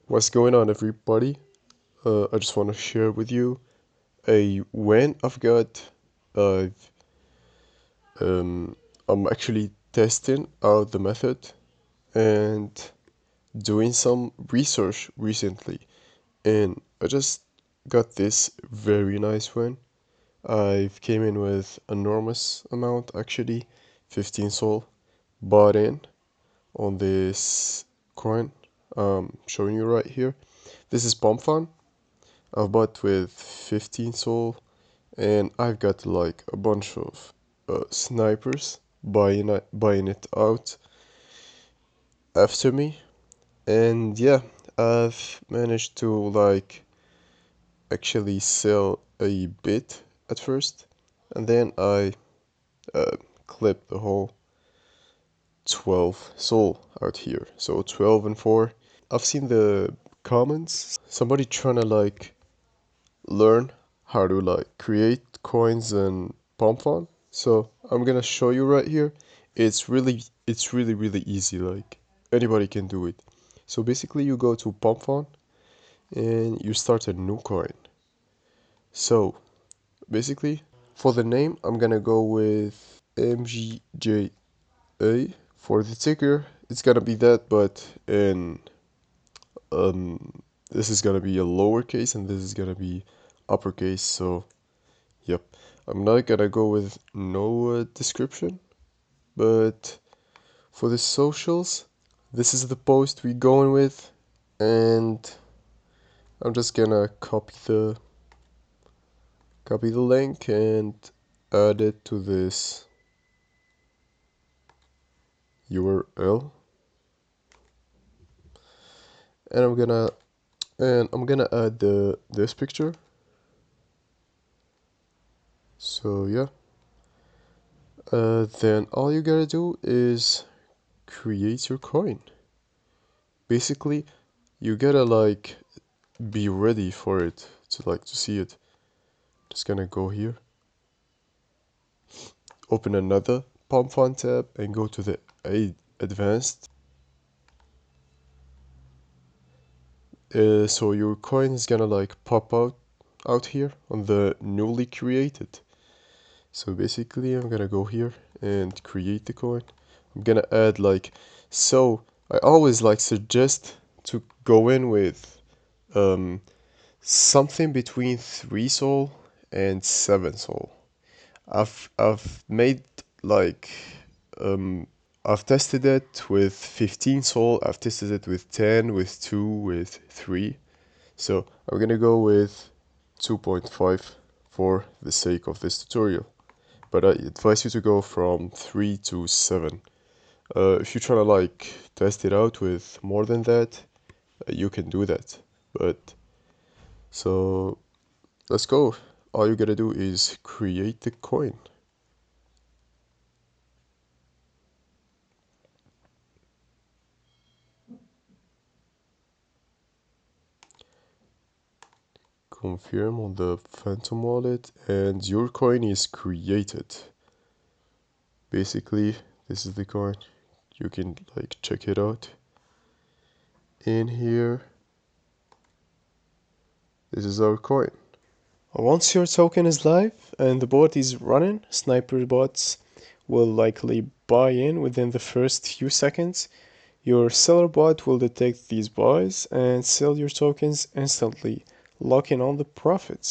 What's going on, everybody? I just want to share with you a win I've got. Uh, I'm actually testing out the method and doing some research recently, and I just got this very nice win. I've came in with enormous amount, actually, 15 Sol, bought in on this coin. Showing you right here. This is Pump Fun. I've bought with 15 Sol, and I've got like a bunch of snipers buying it out after me, and yeah, I've managed to like actually sell a bit at first, and then I uh, clipped the whole 12 Sol out here, so 12 and 4. I've seen the comments, somebody trying to like learn how to like create coins and pump on. So I'm gonna show you right here. It's really easy. Like anybody can do it. So basically, you go to pump on and you start a new coin. So basically, for the name, I'm gonna go with MGJA. For the ticker, it's gonna be that, but in this is gonna be a lowercase and this is gonna be uppercase. So yep, I'm not gonna go with no description, but for the socials, this is the post we going with, and I'm just gonna copy the link and add it to this URL, and I'm gonna add this picture. So yeah, then all you gotta do is create your coin. Basically, you gotta like be ready for it to see it. Just gonna go here, open another Palm Font tab and go to the advanced. So your coin is gonna like pop out here on the newly created. So basically I'm gonna go here and create the coin. I'm gonna add like, so I always like suggest to go in with something between 3 Sol and 7 Sol. I've made like I've tested it with 15 Sol, I've tested it with 10, with 2, with 3. So I'm gonna go with 2.5 for the sake of this tutorial. But I advise you to go from 3 to 7. If you're trying to like test it out with more than that, you can do that. But so let's go. All you gotta do is create the coin. Confirm on the Phantom wallet and your coin is created. Basically, this is the coin. You can like check it out. In here, this is our coin. Once your token is live and the bot is running, sniper bots will likely buy in within the first few seconds. Your seller bot will detect these buys and sell your tokens instantly, locking on the profits.